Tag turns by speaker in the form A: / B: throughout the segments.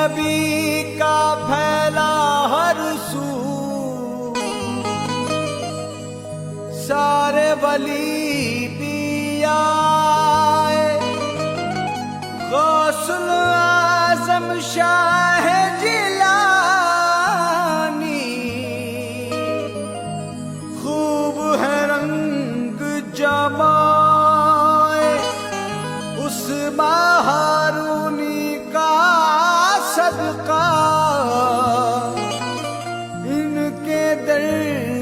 A: नबी का फैला हर सू, सारे वली भी आए। गौसुल आज़म शाह जिलानी, खूब है रंग जमाए उस हारूनी का सदका। इनके दर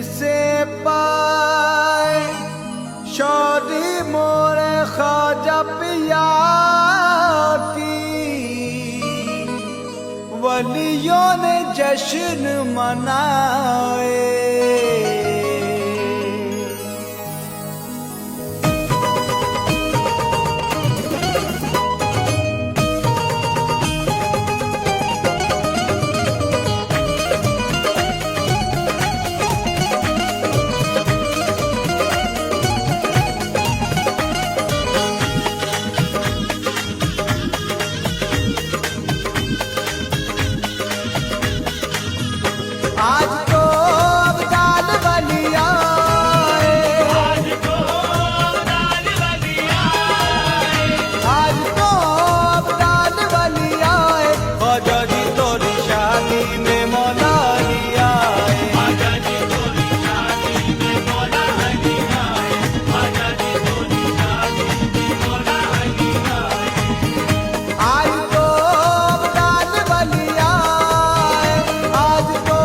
A: से पाए शादी मोरे ख्वाजा पिया की, वलियों ने जश्न मनाए। आज तो अब्दाल वली आए, आज तो अब्दाल वली आए, आज तो अब्दाल वली आए। ख्वाजा जी तोरी शादी में मौला अली आए, ख्वाजा जी तोरी शादी में मौला अली आए, ख्वाजा जी तोरी शादी में मौला अली आए। आज तो अब्दाल वली आए, आज तो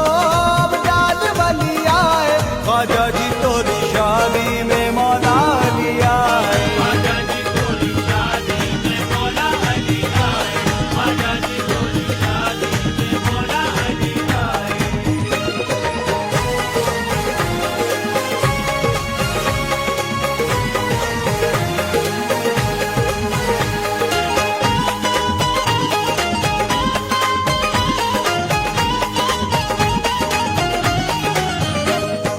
A: ख्वाजा जी तोरी शादी में मौला अली आए, ख्वाजा जी तोरी शादी में मौला अली आए, ख्वाजा जी तोरी शादी में मौला अली आए।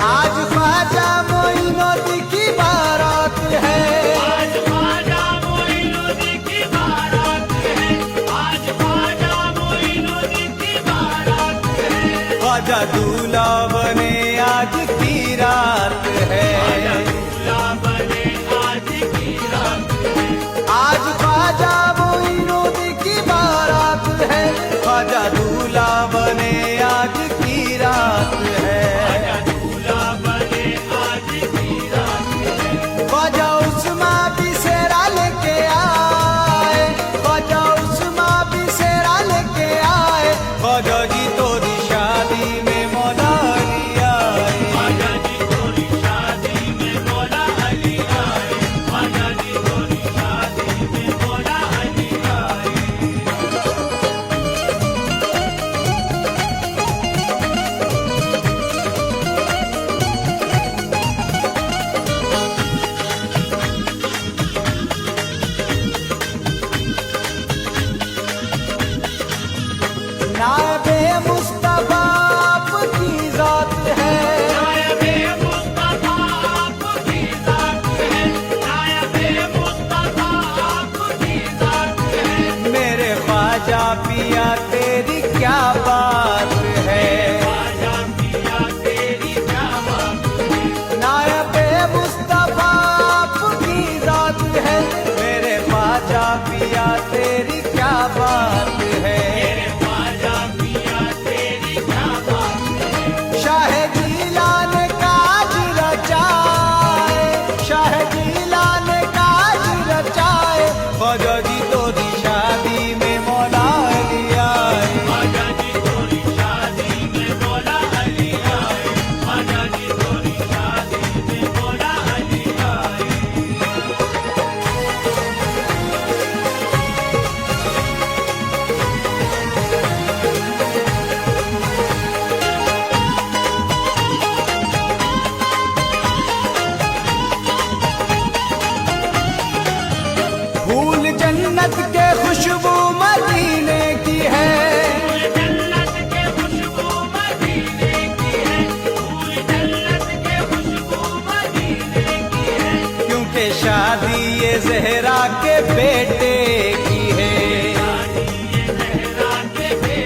A: आज ख्वाजा मोइनुद्दीन की बारात है, आज ख्वाजा मोइनुद्दीन की बारात है, आज ख्वाजा मोइनुद्दीन की बारात है। ख्वाजा दूल्हा बने आज की रात है, ख्वाजा दूल्हा बने आज की रात है। आज ख्वाजा मोइनुद्दीन की बारात है, ख्वाजा दूल्हा बने आज की रात है। ख्वाजा उस्मा भी सेरा लेके आए, ख्वाजा उस्मा भी सेरा लेके आए। ख्वाजा जी तोरी शादी में मौला अली आए, ख्वाजा जी तोरी शादी में मौला अली आए, ख्वाजा जी तोरी शादी में मौला अली आए। नायबे मुस्तफा आपकी जात है, नायबे मुस्तफा आपकी जात है, नायबे मुस्तफा आपकी जात है। मेरे ख्वाजा पिया तेरी क्या बात है, ख्वाजा पिया तेरी क्या बात है। नायबे मुस्तफा आपकी जात है, मेरे ख्वाजा पिया तेरी क्या बात है। शाह जिलान काज रचाए, शाह जिलान काज रचाए। ख्वाजा जी तोरी शादी में मौला अली आए, ख्वाजा जी तोरी शादी में मौला अली आए, ख्वाजा जी तोरी शादी में मौला अली आए। फूल जन्नत के खुशबू मदीने की है, फूल जन्नत के खुशबू मदीने की है, फूल जन्नत के खुशबू मदीने की है। क्योंकि शादी ये ज़हरा के बेटे की है, शादी ये ज़हरा के बेटे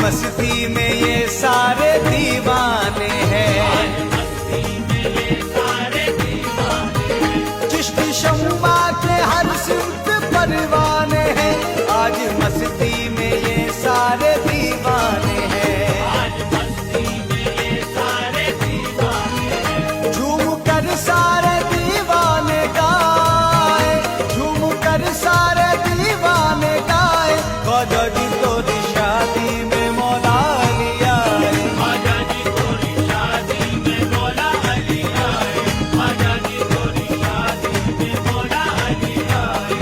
A: मस्ती में ये सारे दीवाने हैं, चिश्ती शम्मा के हर सिमत परवाने हैं, आज मस्ती में ये सारे दीवाने हैं, झूम कर सारे दीवाने गाए, झूम कर सारे दीवाने गाए, ख्वाजा जी तोरी शादी में मौला अली आए, ख्वाजा जी तोरी शादी में मौला अली आए, ख्वाजा जी तोरी शादी में मौला अली आए।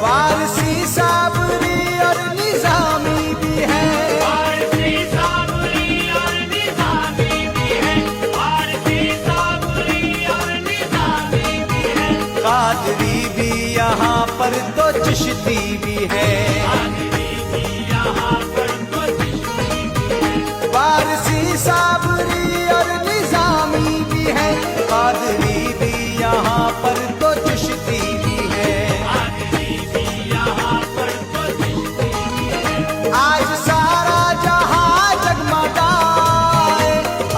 A: वारसी साबरी और निजामी भी है,
B: वारसी साबरी और निजामी भी है, वारसी साबरी और निजामी भी है,
A: कादरी भी यहाँ पर तो चिश्ती भी है,
B: कादरी भी यहाँ पर तो चिश्ती भी है,
A: वारसी साबरी और निजामी भी है, कादरी भी यहाँ पर तो चिश्ती भी है,
B: कादरी भी यहाँ पर तो चिश्ती भी है,
A: आज सारा जहां जगमगाए,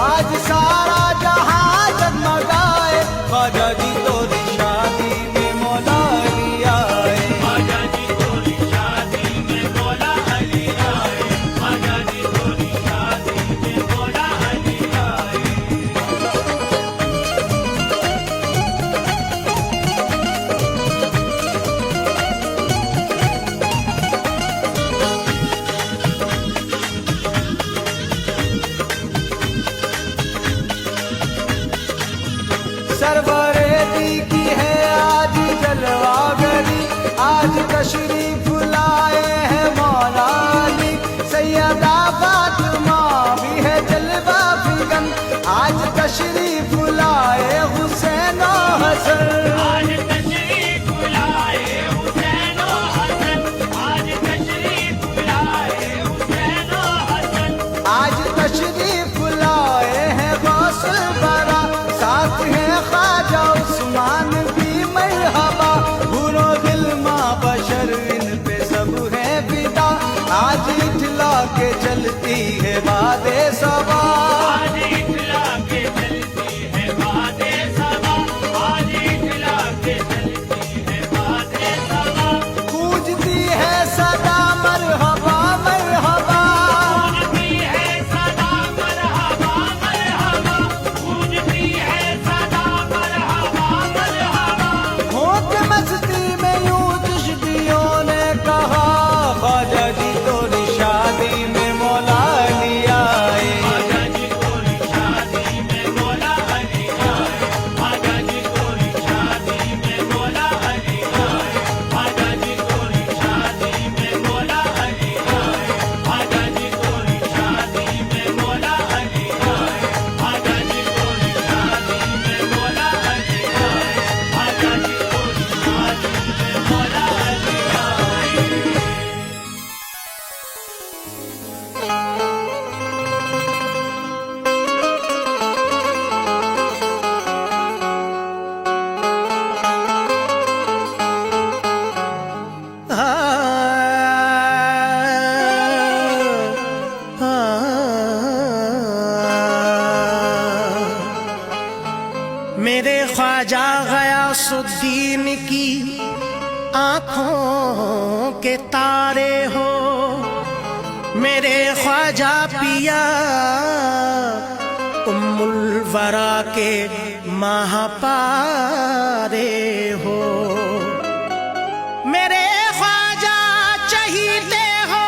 A: आज सारा जहां जगमगाए, ख्वाजा जी तोरी शादी में मौला अली आए,
B: ख्वाजा जी तोरी शादी में मौला अली आए, ख्वाजा जी तोरी शादी में मौला अली आए।
A: सरवरेदी की है आज जलवागरी, आज तशरीफ लाए हैं मौला अली, सैयदा फातिमा भी है जलवा फिगन, आज तशरीफ लाए हुसैन और हसन,
B: आज तशरीफ लाए हुसैन और हसन, आज तशरीफ लाए हुसैन और हसन,
A: आज तशरीफ लाए हैं गौसल बरा, साथ है ख्वाजा उस्मान भी मरहबा, हुरो दिल माँ बशर इन पे सब है फिदा, आज इठला के चलती है बादे सबा,
B: आज इखला के चलती है बादे सबा, आज इखला के चलती है बादे सबा,
A: गूंजती है सदा मरहबा मरहबा,
B: गूंजती है सदा मरहबा मरहबा, गूंजती है सदा मरहबा मरहबा,
A: होके मस्ती में यूं चिश्तियों ने कहा, ख्वाजा जी तोरी शादी में मौला अली आए,
B: ख्वाजा जी तोरी शादी में मौला अली आए, ख्वाजा जी तोरी शादी में मौला अली आए, ख्वाजा जी तोरी शादी में मौला अली आए, ख्वाजा जी तोरी शादी में मौला अली आए, ख्वाजा जी तोरी शादी में मौला अली आए, ख्वाजा जी तोरी शादी में मौला अली आए।
C: मेरे ख्वाजा गयासुद्दीन की आंखों के तारे हो, मेरे ख्वाजा पिया उम्मुल वरा के महापारे हो, मेरे ख्वाजा चहीते हो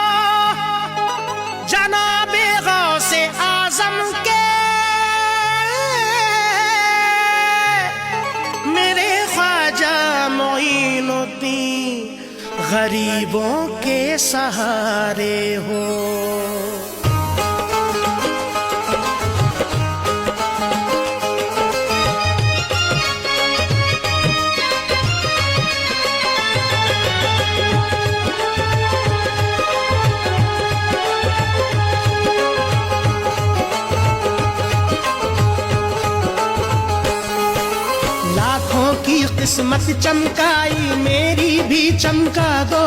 C: जनाबे गौसे आजम के, मेरे ख्वाजा मोइनुद्दीन गरीबों के सहारे हो। किस्मत चमकाई मेरी भी चमका दो।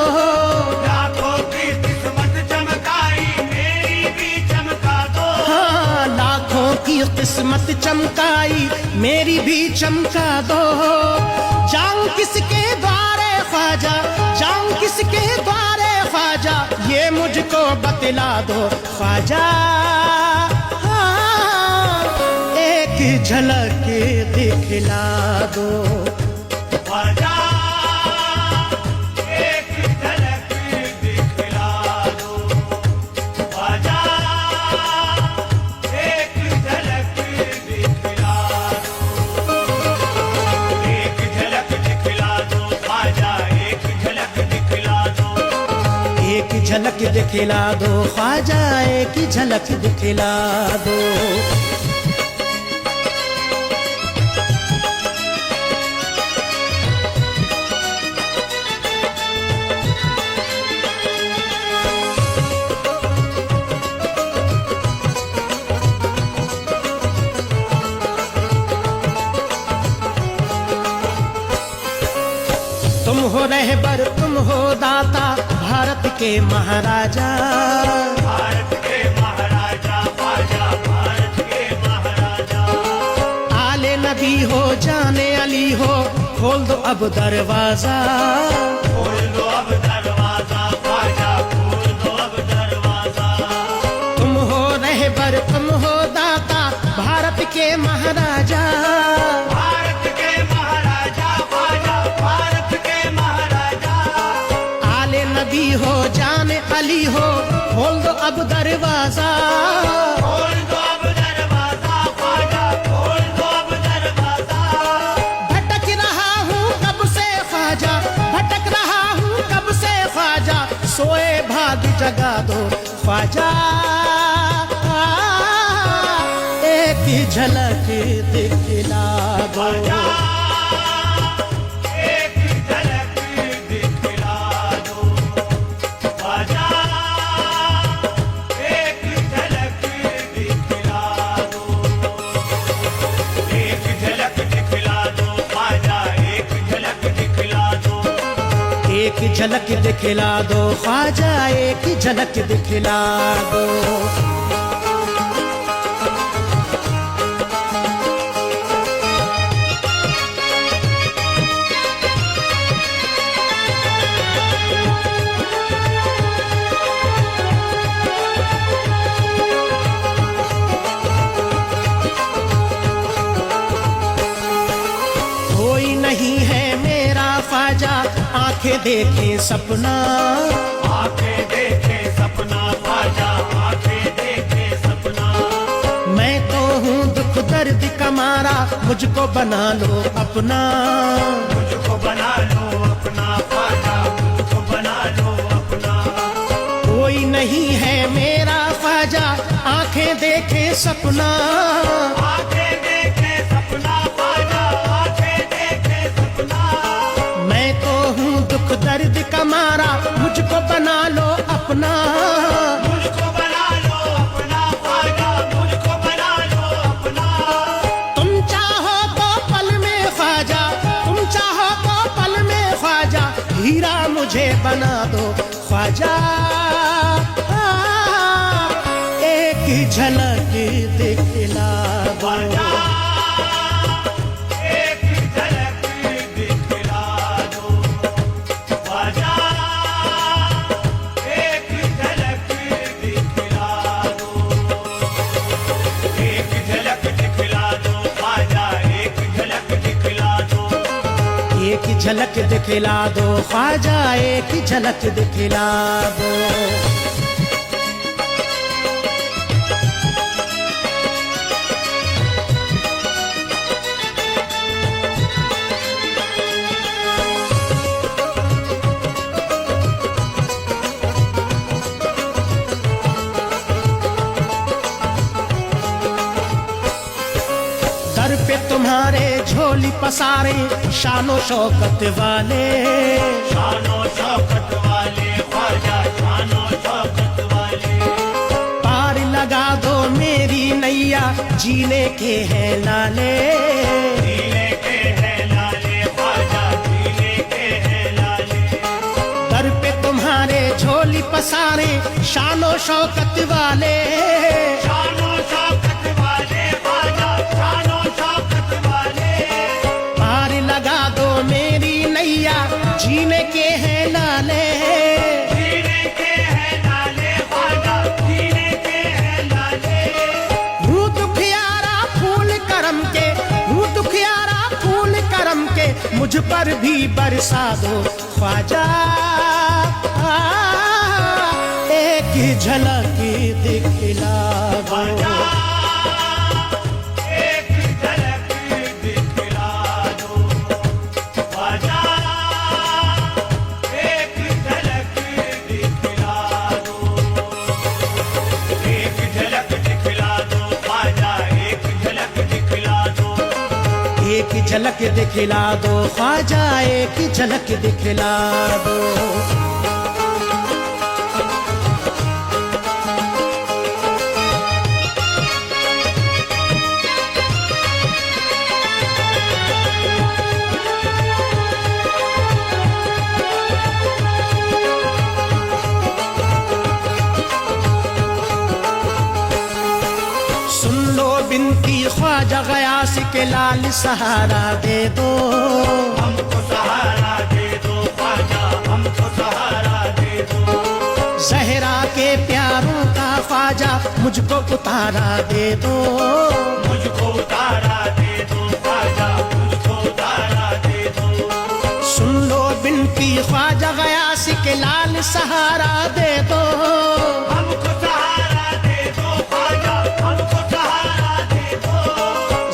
B: लाखों की किस्मत चमकाई मेरी भी चमका दो।
C: हाँ, लाखों की किस्मत चमकाई मेरी भी चमका दो। जाऊं किसके द्वारे ख्वाजा, जाऊं किसके द्वारे ख्वाजा, ये मुझको बतला दो ख्वाजा। हाँ, एक झलक दिखला दो।
B: ख्वाजा एक झलक दिखला दो। ख्वाजा एक झलक दिखला दो। एक झलक दिखला दो ख्वाजा, एक झलक दिखला दो।
C: एक झलक दिखला दो ख्वाजा, एक झलक दिखला दो। तुम हो रहबर, तुम हो दाता, भारत के महाराजा।
B: भारत के महाराजा ख्वाजा, भारत के महाराजा।
C: आले नबी हो, जाने अली हो, खोल दो अब दरवाजा।
B: खोल दो अब दरवाजा ख्वाजा, खोल दो अब दरवाजा।
C: तुम हो रहबर, तुम हो दाता, भारत के महाराजा।
B: भारत के महाराजा ख्वाजा, भारत के महाराजा।
C: आले नबी हो, जाने अली हो, खोल दो अब दरवाजा।
B: खोल दो अब दरवाजा ख्वाजा, खोल दो अब दरवाजा।
C: भटक रहा हूँ कब से ख्वाजा, भटक रहा हूँ कब से ख्वाजा, सोए भाग जगा दो ख्वाजा। एक झलक दिखला दो।
B: ख्वाजा एक झलक दिखला दो। ख्वाजा एक झलक दिखला दो। एक झलक दिखला दो ख्वाजा, एक झलक दिखला दो।
C: एक झलक दिखला दो ख्वाजा, एक झलक दिखला दो। कोई नहीं है मेरा ख्वाजा, आंखें देखे सपना।
B: आंखें देखे सपना ख्वाजा, आंखें देखे सपना।
C: मैं तो हूँ दुख दर्द का मारा, मुझको बना लो अपना।
B: मुझको बना लो अपना ख्वाजा, मुझको बना लो अपना।
C: कोई नहीं है मेरा ख्वाजा, आंखें देखे सपना।
B: आंखें देखे सपना ख्वाजा, आंखें देखे सपना।
C: मैं तो हूँ दुख दर्द का मारा, मुझको बना लो अपना।
B: मुझको बना लो अपना ख्वाजा, मुझको बना लो अपना।
C: तुम चाहो तो पल में ख्वाजा, तुम चाहो तो पल में ख्वाजा, हीरा मुझे बना दो ख्वाजा। एक झलक दिखला दो।
B: ख्वाजा एक झलक दिखला दो। ख्वाजा एक झलक दिखला दो। एक झलक दिखला दो ख्वाजा, एक झलक दिखला दो।
C: एक झलक दिखला दो ख्वाजा, एक झलक दिखला दो। पे तुम्हारे झोली पसारे शानो शौकत वाले,
B: शानो शौकत वाले ख्वाजा, शानो शौकत वाले।
C: पार लगा दो मेरी नैया, जीने के हैं लाले,
B: जीने के हैं लाले ख्वाजा,
C: पसारे शानो शौकत वाले,
B: शानो शौकत वाले ख्वाजा, शानो शौकत वाले।
C: पार लगा दो मेरी नैया, जीने के हैं नाले,
B: जीने के हैं नाले ख्वाजा, जीने के हैं नाले।
C: हूँ दुखियारा फूल करम के, हूँ दुखियारा फूल करम के, मुझ पर भी बरसा दो ख्वाजा। एक झलक दिखला दो,
B: एक झलक दिखला दो ख्वाजा, एक झलक दिखला दो, एक झलक दिखला दो ख्वाजा, एक झलक दिखला दो।
C: एक झलक दिखला दो ख्वाजा, एक झलक दिखला दो। सुन लो बिनती ख्वाजा गयास के लाल, सहारा दे दो,
B: हमको सहारा दे दो ख्वाजा, हमको सहारा दे दो।
C: जहरा के प्यारों का ख्वाजा, मुझको उतारा दे दो,
B: मुझको उतारा दे दो ख्वाजा, मुझको उतारा दे दो।
C: सुन लो बिनती ख्वाजा गयास के लाल, सहारा दे दो,
B: हमको सहारा दे दो ख्वाजा, हमको सहारा दे दो।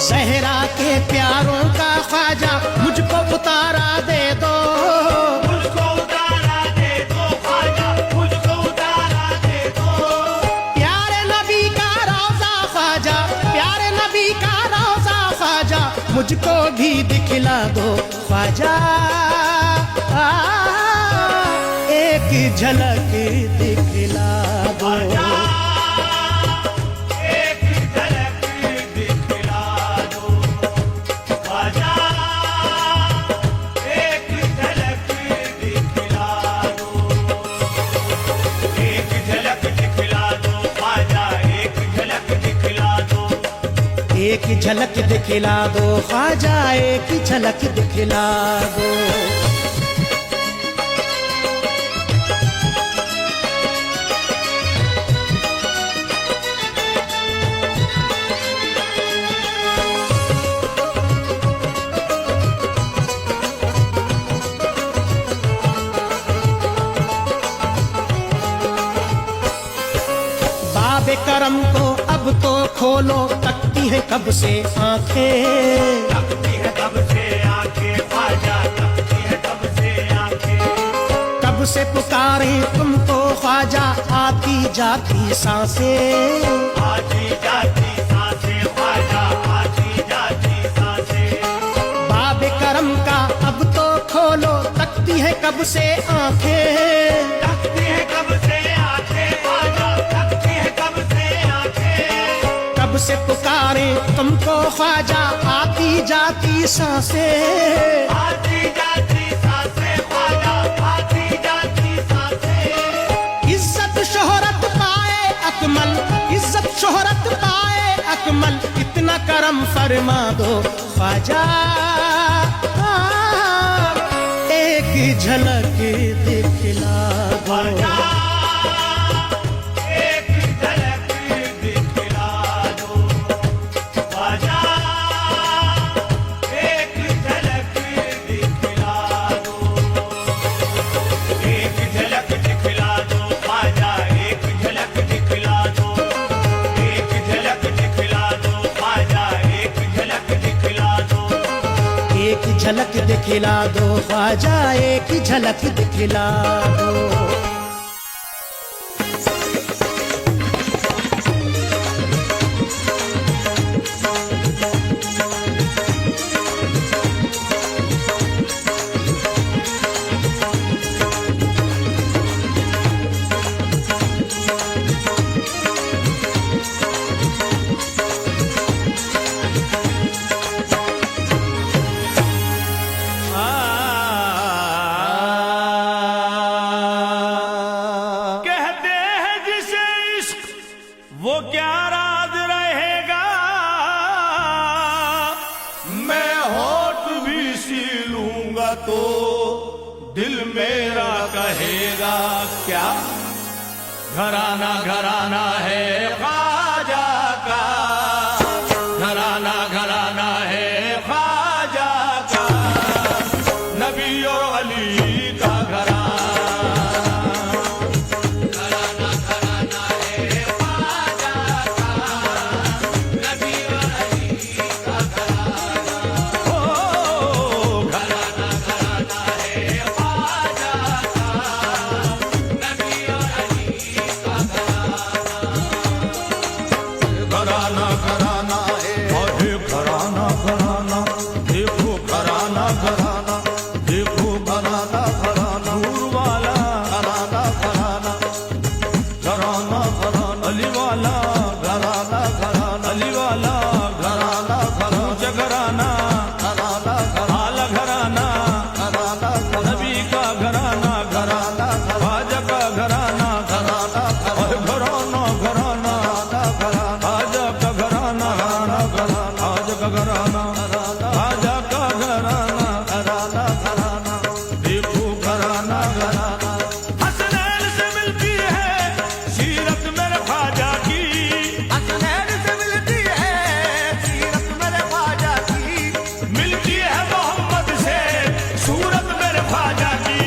C: जहरा के प्यारों का ख्वाजा, मुझको उतारा दे दो,
B: मुझको उतारा दे दो ख्वाजा, मुझको उतारा दे दो।
C: प्यारे नबी का रोजा ख्वाजा, प्यारे नबी का रोजा ख्वाजा, मुझको भी दिखला दो ख्वाजा। एक झलक दिखला दो,
B: एक झलक दिखला दो ख्वाजा, एक झलक दिखला दो, एक झलक दिखला दो ख्वाजा, एक झलक दिखला दो।
C: एक झलक दिखला दो ख्वाजा, एक झलक दिखला दो। बाबे करम को अब तो खोलो, तकती है कब से आंखें,
B: तकती है कब से आंखें ख्वाजा, तकती है कब से आंखें।
C: कब से पुकारे तुमको ख्वाजा, आती जाती सांसें,
B: आती जाती सांसें ख्वाजा, आती जाती सांसें।
C: बाबे करम का अब तो खोलो, तकती है कब से आंखें,
B: तकती है कब से आंखें ख्वाजा, तकती है कब से आंखें।
C: कब से पुकारे तुमको ख्वाजा, आती जाती सांसें,
B: आती जाती सांसें ख्वाजा, आती जाती सांसें।
C: इज्जत शोहरत पाए अकमल, इज्जत शोहरत पाए अकमल, इतना करम फरमा दो ख्वाजा। एक झलक दिखला दो,
B: एक झलक दिखला दो ख्वाजा, एक झलक दिखला दो, एक झलक दिखला दो ख्वाजा, एक झलक दिखला दो, एक झलक दिखला दो ख्वाजा, एक झलक दिखला दो।
C: एक झलक दिखला दो ख्वाजा, एक झलक दिखला दो।
B: तो दिल मेरा कहेगा क्या, घराना घराना है ख्वाजा का, घराना घराना है ख्वाजा का, नबी और अली का घराना।
A: घराना घराना है,
B: अरे घराना घराना देखो, घराना घराना देखो,
A: घराना घराना
B: नूर वाला
A: घराना घराना
B: घराना घराना, अली वाला
A: घराना घराना
B: अली वाला
A: घराना घराना
B: ऊंचा घराना,
A: घराना घराना
B: आला घराना,
A: घराना
B: नबी का घराना, घराना ख्वाजा का घराना,
A: घराना
B: अरे घराना घराना, ख्वाजा का घराना, ख्वाजा का घराना, ख्वाजा का घराना,
A: घराना घराना
B: देखो घराना
A: घराना
B: हसनैन से मिलती है सीरत मेरे ख्वाजा की,
A: हसनैन से मिलती है सीरत मेरे ख्वाजा की,
B: मिलती है मोहम्मद से सूरत मेरे ख्वाजा की।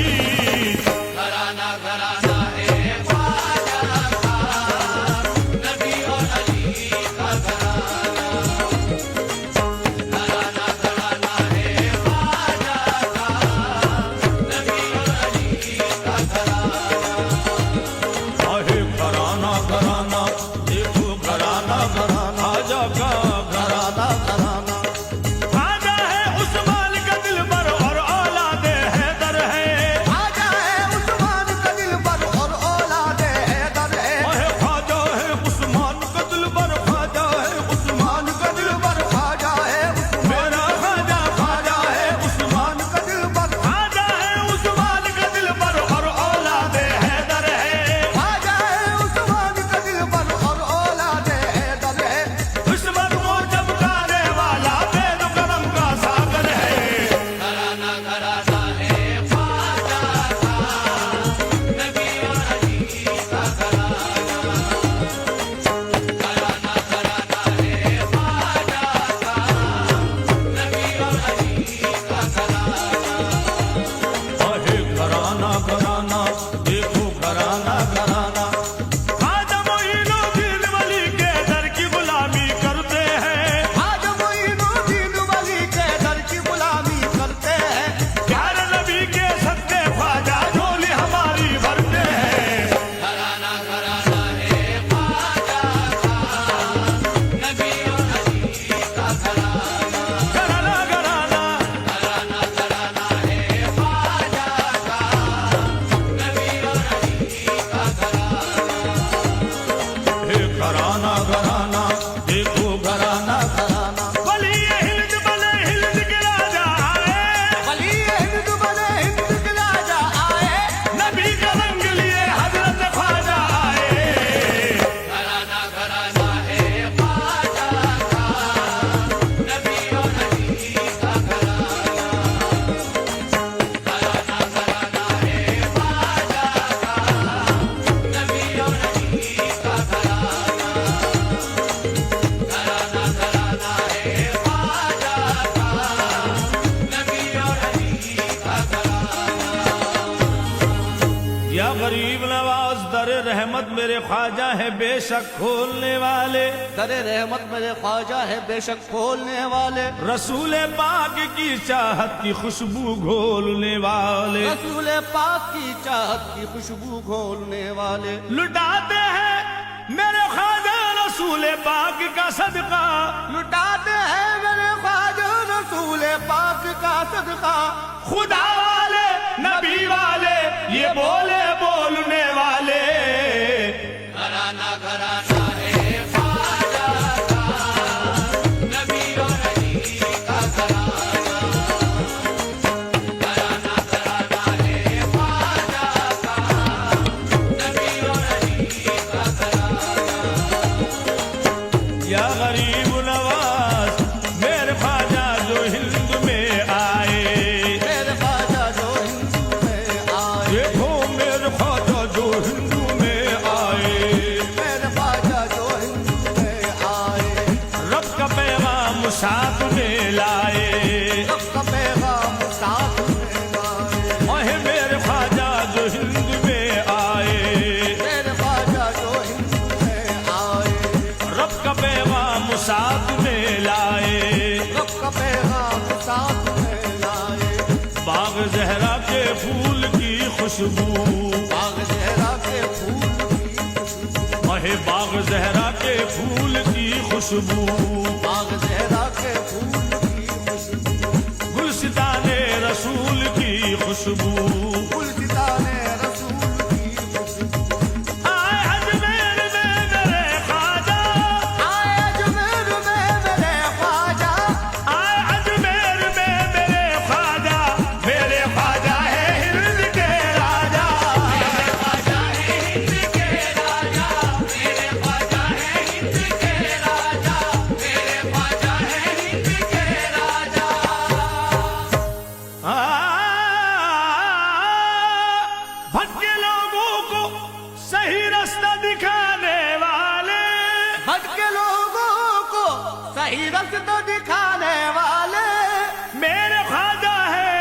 B: अरे घराना घराना देखो, घराना घराना ख्वाजा का
A: घराना घराना
B: ख्वाजा है उस्मान का दिलबर और औलादे हैदर है,
A: ख्वाजा है उस्मान का दिलबर और औलादे हैदर है,
B: अरे ख्वाजा है उस्मान का दिलबर, ख्वाजा है उस्मान
A: उस्मान का दिलबर ख्वाजा है उस्मान,
B: मेरा ख्वाजा, ख्वाजा है उस्मान,
A: उस्मान का दिलबर
B: ख्वाजा है उस्मान का दिलबर और औलादे हैदर है,
A: ख्वाजा है उस्मान का दिलबर और औलादे हैदर है,
B: दुश्मन को चमकाने वाला बेद करम का सागर है। अरे घराना घराना देखो, घराना घराना ख्वाजा मोइनुद्दीन वली के दर की गुलामी करते हैं,
A: आज मोइनुद्दीन वली के दर की गुलामी करते हैं,
B: प्यारे नबी के सदके ख्वाजा झोली हमारी भरते हैं। घराना घराना हे घराना घराना देखो, घराना
A: घराना
B: वली हिंद बने हिंद के राजा आए,
A: वली हिंद बने हिंद के राजा आए,
B: नबी का रंग लिए हजरत ख्वाजा आए। या गरीब नवाज दर रहमत मेरे ख्वाजा है बेशक खोलने वाले,
A: दरे रहमत मेरे ख्वाजा है बेशक खोलने वाले,
B: रसूल पाक की चाहत की खुशबू घोलने वाले,
A: रसूल पाक की चाहत की खुशबू घोलने वाले,
B: लुटाते हैं मेरे ख्वाजा रसूल पाक का सदका,
A: लुटाते हैं मेरे ख्वाजा रसूल पाक का सदका,
B: खुदा वाले नबी वाले ये बोले बोलने वाले। या गरीब नवाज मेरे ख्वाजा जो हिंद में आए,
A: मेरे ख्वाजा
B: बाग जहरा के फूल की खुशबू,
A: बाग जहरा के फूल की खुशबू,
B: अहे बाग जहरा के फूल की खुशबू,
A: बाग जहरा के फूल की खुशबू,
B: गुलसिताने रसूल की खुशबू,
A: गुलसिताने रसूल की खुशबू।
B: आए अजमेर में मेरे ख्वाजा,
A: आए अजमेर में मेरे ख्वाजा,
B: आए अजमेर में मेरे ख्वाजा है हिंद के राजा, मेरे ख्वाजा है हिंद के राजा, मेरे ख्वाजा है हिंद के राजा, मेरे ख्वाजा है हिंद के राजा। भटके लोगों को सही रास्ता दिखाने वाले,
A: भटके लोगों को सही रास्ता दिखाने वाले,
B: मेरे ख्वाजा है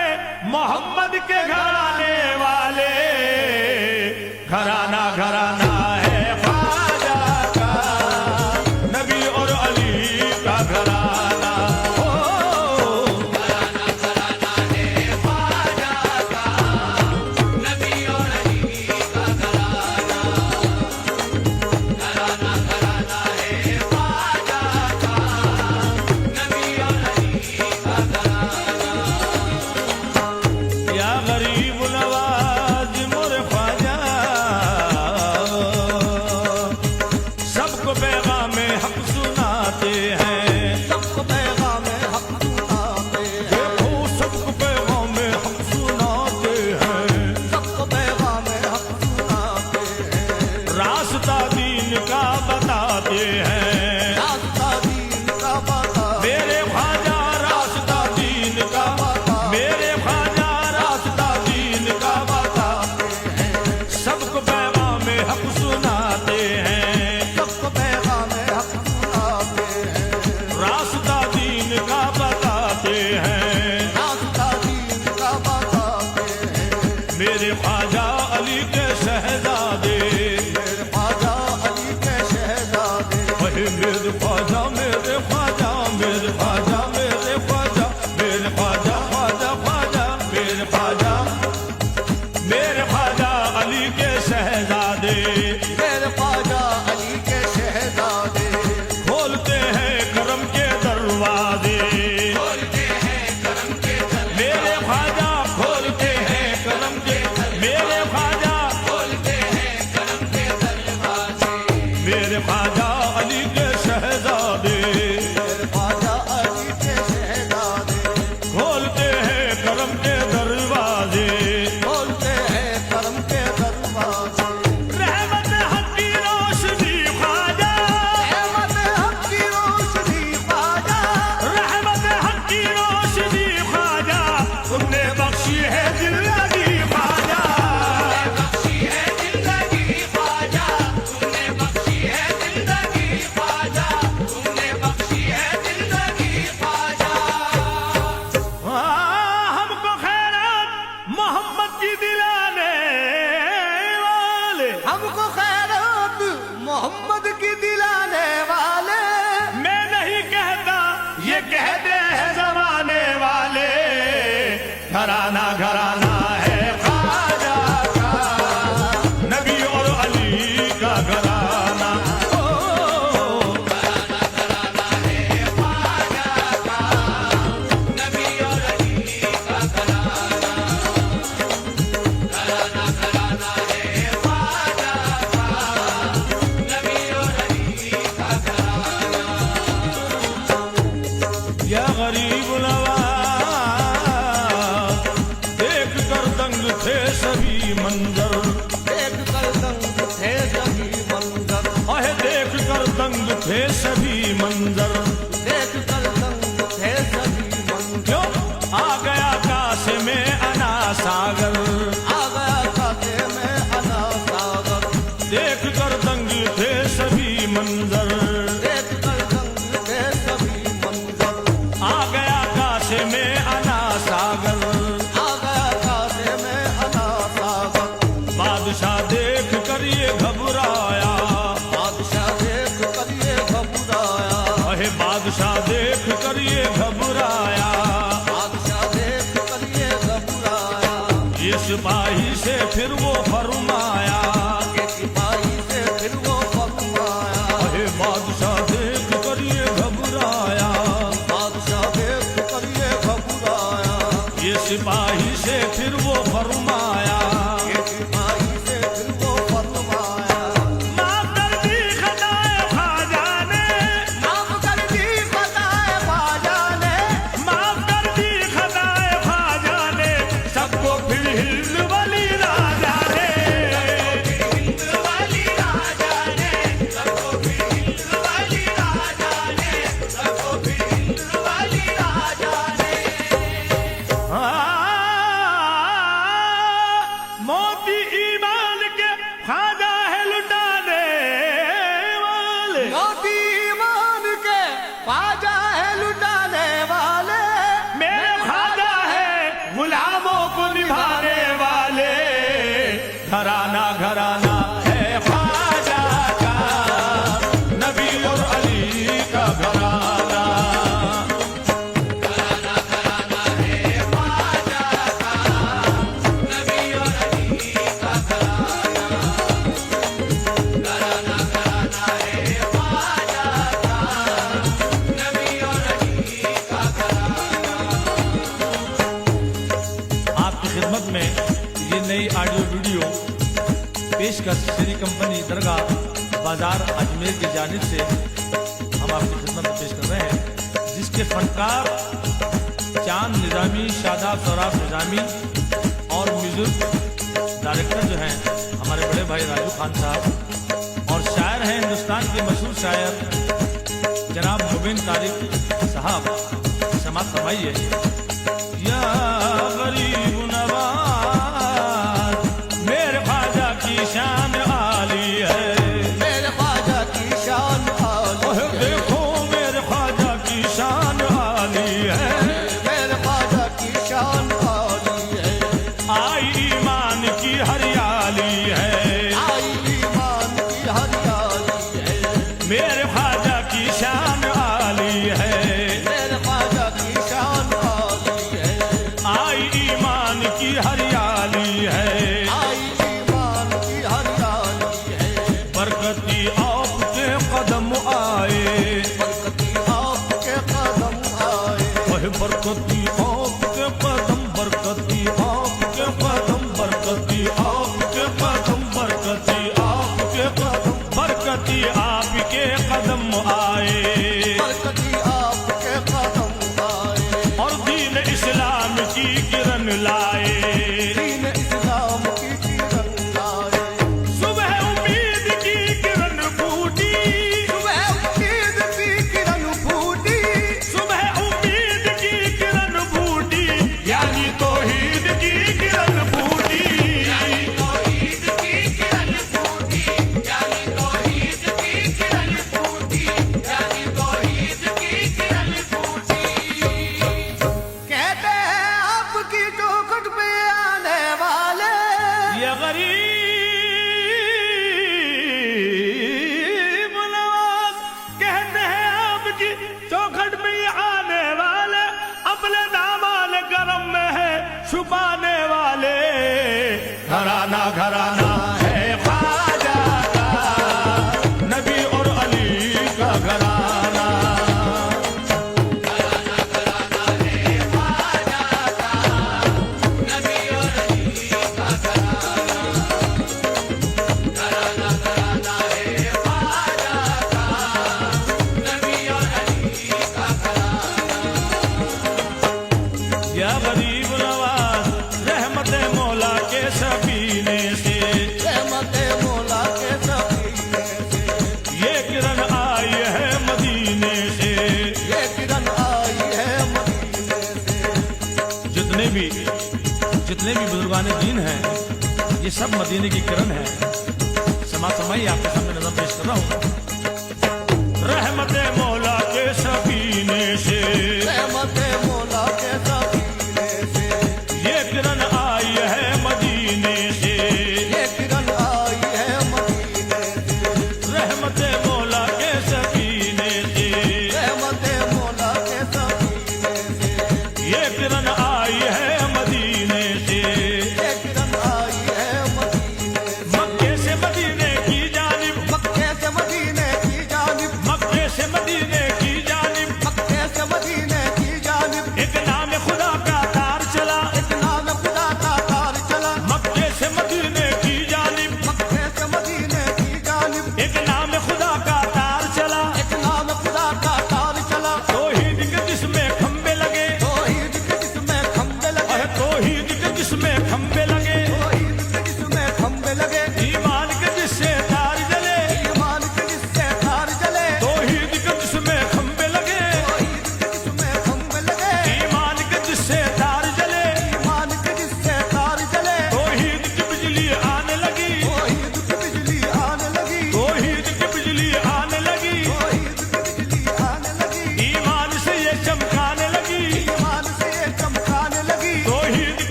B: मोहम्मद के घराने वाले, घराना घराना है ख्वाजा का, नबी और अली का घराना, ओ घराना घराना है ख्वाजा का, नबी और अली का घराना, घराना घराना है ख्वाजा का, नबी और अली का घराना। या गरीब नवाज मोरे ख्वाजा, सबको पैगाम हक सुनाते हैं,
A: सबको पैगाम हक सुनाते हैं,
B: देखो सबको पैगाम हक सुनाते हैं,
A: सबको पैगाम हक सुनाते हैं,
B: रास्ता दीन का बताते हैं,
A: रास्ता दीन का बता,
B: मेरे ख्वाजा रास्ता दीन का, मेरे ख्वाजा रास्ता दीन का बताते हैं, सबको पैगाम हक सुनाते हैं,
A: सबको पैगाम हक सुनाते हैं,
B: रास्ता दीन का बताते हैं,
A: रास्ता दीन का बताते हैं,
B: मेरे ख्वाजा अली के शहजादे,
A: मेरे ख्वाजा अली के शहजादे,
B: वही मेरे ख्वाजा मेरे ख्वाजा मेरे ख्वाजा मेरे ख्वाजा मेरे ख्वाजा ख्वाजा ख्वाजा मेरे ख्वाजा, मेरे ख्वाजा अली के शहजादे,
A: मेरे ख्वाजा अली के शहजादे,
B: खोलते हैं करम के दरवाजे, खोलते हैं करम के दरवाजे, मेरे ख्वाजा खोलते हैं करम के, मेरे ख्वाजा खोलते हैं करम के दरवाजे, मेरे ख्वाजा अली के शहजादे,
A: मेरे ख्वाजा अली के शहजादे,
B: खोलते हैं करम के दरवाजे,
A: बोलते हैं करम के दरवाजे,
B: रहमत हक की रोशनी ख्वाजा,
A: रहमत हक की रोशनी ख्वाजा,
B: रहमत हक की रोशनी ख्वाजा, तुमने बख्शी है जिंदगी ख्वाजा, बख्शी है जिंदगी ख्वाजा, तुमने बख्शी है जिंदगी ख्वाजा, तुमने बख्शी है जिंदगी ख्वाजा। हमको खैरात मोहम्मद की दिलाने वाले,
A: हमको खैरात मोहम्मद की दिलाने वाले,
B: मैं नहीं कहता ये कहते हैं जमाने वाले, घराना घराना है ख्वाजा का, नबी और अली का घराना, ओ घराना घराना है ख्वाजा का, नबी और अली का घराना, घराना घराना है ख्वाजा का, नबी और अली का घराना। या गरीब नवाज, देख कर दंग थे सभी मंजर,
A: देख कर दंग थे सभी मंजर,
B: अहे देख कर दंग थे सभी मंजर,
A: देख कर दंग थे सभी मंजर,
B: क्यों आ गया कासे में अना सागर,
A: आ गया खाते में अना सागर,
B: देख कर दंग थे सभी मंजर,
A: देख कर दंग थे सभी मंजर,
B: आ गया कासे में अना सागर,
A: आ गया खाते में अना सागर,
B: बादशाह देख कर ये घबराया,
A: बादशाह देख कर ये घबरा
B: ये सिपाही से फिर वो फरमाया,
A: ये सिपाही से फिर वो फरमाया,
B: अहे बादशाह देख कर ये घबराया,
A: बादशाह देख कर ये घबराया,
B: ये सिपाही से फिर वो फरमाया,
A: ये सिपाही से फिर वो फरमाया,
B: माफ कर दी खताए ख्वाजा ने,
A: माफ कर दी खताए ख्वाजा ने,
B: माफ कर दी खताए ख्वाजा ने, सबको फिर हिंद वाली राजा ने,
A: हिंद वाली राजा ने, सबको फिर हिंद वाली राजा ने, सबको फिर हिंद वाली राजा ने,
B: मोती ईमान के ख्वाजा है लुटाने वाले,
A: मोती ईमान के ख्वाजा है लुटाने वाले,
B: मेरे ख्वाजा है गुलामों को निभाने वाले, घराना घराना है ख्वाजा का, नबी और अली का घराना, आपकी खिदमत में ये नई ऑडियो वीडियो पेशकश श्री कंपनी दरगाह बाजार अजमेर की जानिब से हम आपकी खिदमत में पेश कर रहे हैं, जिसके फनकार चांद निजामी, शादाब सौराब निजामी और म्यूजिक डायरेक्टर जो हैं हमारे बड़े भाई राजू खान साहब, और शायर हैं हिंदुस्तान के मशहूर शायर जनाब मुबीन तारिक साहब। समाप्त फरमाइए। या गरीब नवाज मेरे ख्वाजा की शान आली है,
A: मेरे ख्वाजा की शान आली
B: ओह
A: है,
B: देखो मेरे ख्वाजा की शान आली है,
A: मेरे ख्वाजा की शान आली है,
B: आई ईमान की हरियाली है,
A: आई ईमान की हरियाली है,
B: मेरे ख्वाजा की शान आली है,
A: मेरे ख्वाजा की शान आली है,
B: आई ईमान की हरियाली है,
A: आई ईमान की हरियाली है,
B: बरकती आपके कदम आए,
A: बरकती आपके कदम आए,
B: वह बरकती आपके कदम, बरकती आपके कदम, बरकती आपके कदम, बरकती आपके कदम, बरकती आपके कदम आए,
A: बरकती आपके कदम आए,
B: और दीन इस्लाम की किरण लाए,
A: दीन इस्लाम की किरण लाए,
B: सुबह उम्मीद की किरण फूटी,
A: सुबह उम्मीद की किरण फूटी,
B: सुबह उम्मीद की किरण फूटी, यानी तौहीद की किरण फूटी,
A: तौहीद की किरण फूटी, यानी तौहीद की किरण फूटी, यानी तौहीद की किरण फूटी। कहते हैं आपकी चौखट पे आने वाले,
B: ये गरीब नवाज कहते हैं आपकी चौखट में ये आने वाले, अपने दामन करम में है छुपाने वाले, घराना घराना है ख्वाजा का, नबी और अली का घराना, या गरीब नवाज रहमत मौला के सफीने से,
A: रहमत मौला के सफीने से,
B: ये किरण आई है मदीने से,
A: ये किरण आई है मदीने से,
B: जितने भी बुजुर्गान दीन हैं ये सब मदीने की किरण है। समाई आपके सामने नजर पेश कर रहा हूँ। रहमत मौला के सफीने से,
A: रहमत मौला के सफीने से,
B: ये किरण आई है मदीने से,
A: ये किरण आई है मदीने से,
B: रहमत मौला के सफीने से,
A: रहमत मौला के सफीने से,
B: ये किरण आई है मदीने से,
A: ये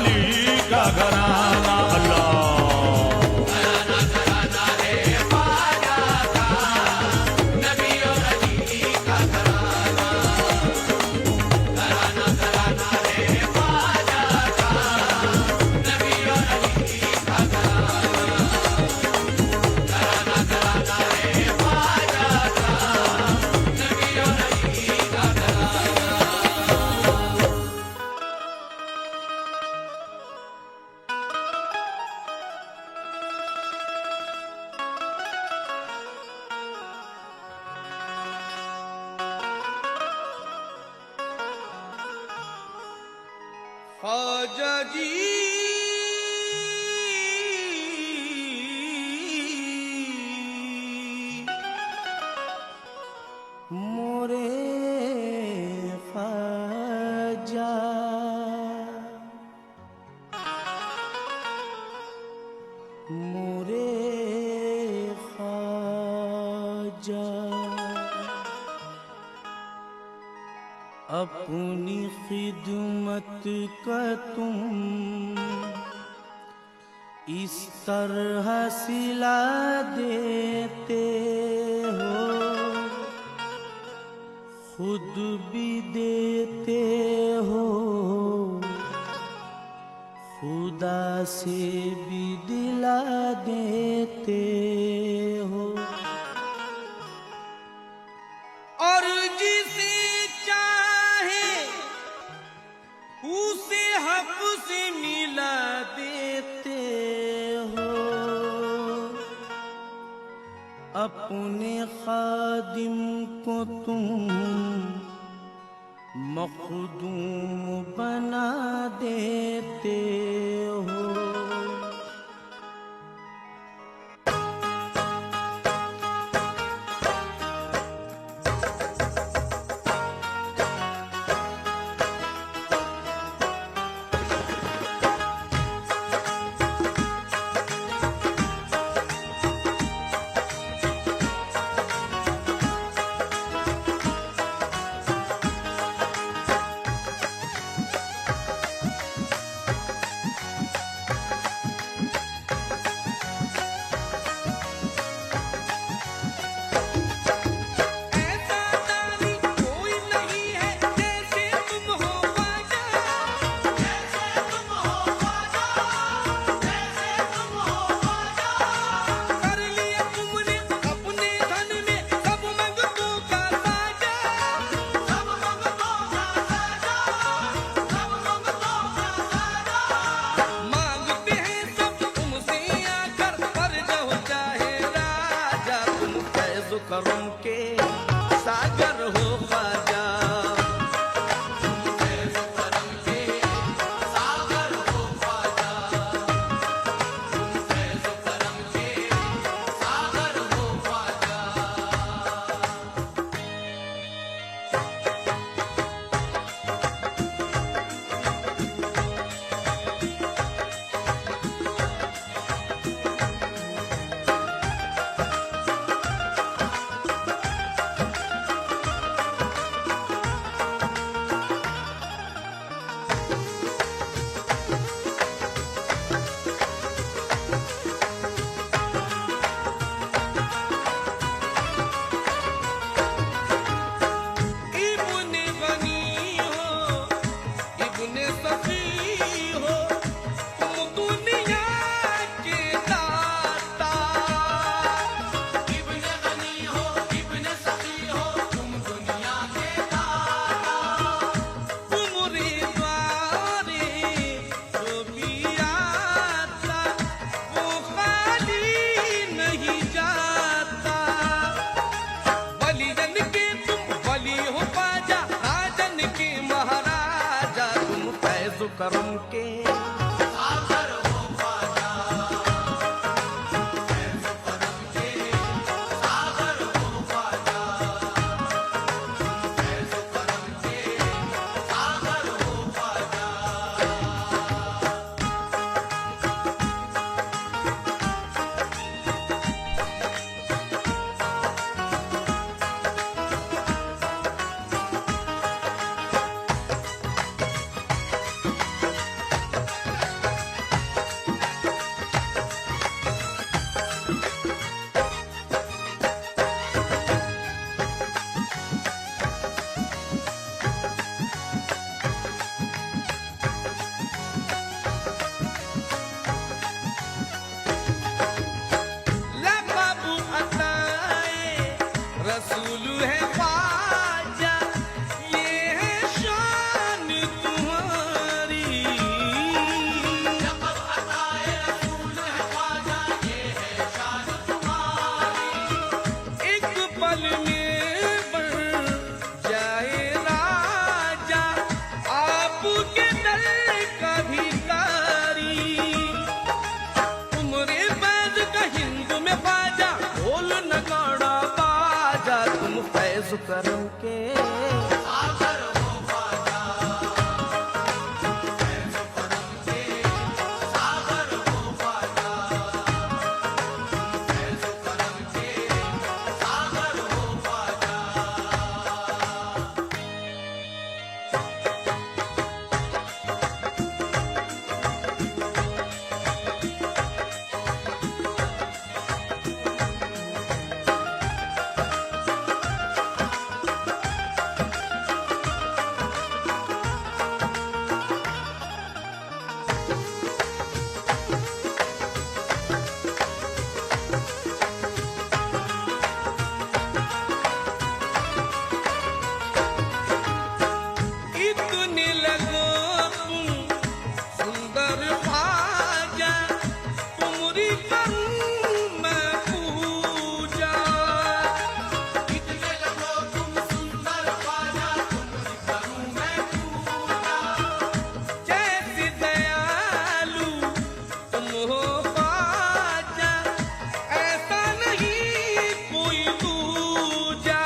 B: अली का घराना अल्लाह
A: ख्वाजा जी मोरे ख्वाजा मोरे ख्वाजा अपनी खिदमत का तुम इस तरह सिला देते हो, खुद भी देते हो, खुदा से भी दिला देते हो। और जिसे उसे हक से मिला देते हो, अपने खादिम को तुम मखदूम बना देते हो। करम के सागर हो ख्वाजा, करम के सागर हो ख्वाजा, करम के सागर हो ख्वाजा। करम के सागर हो ख्वाजा, करम के सागर हो ख्वाजा, करम के सागर हो ख्वाजा। फैज़ करम के
B: इतने लगो तुम सुंदर ख्वाजा, तुमरी करूं मैं पूजा। इतने लगो तुम सुंदर ख्वाजा, तुमरी करूं मैं पूजा। जैसे दयालु तुम हो ख्वाजा, ऐसा नहीं कोई दूजा।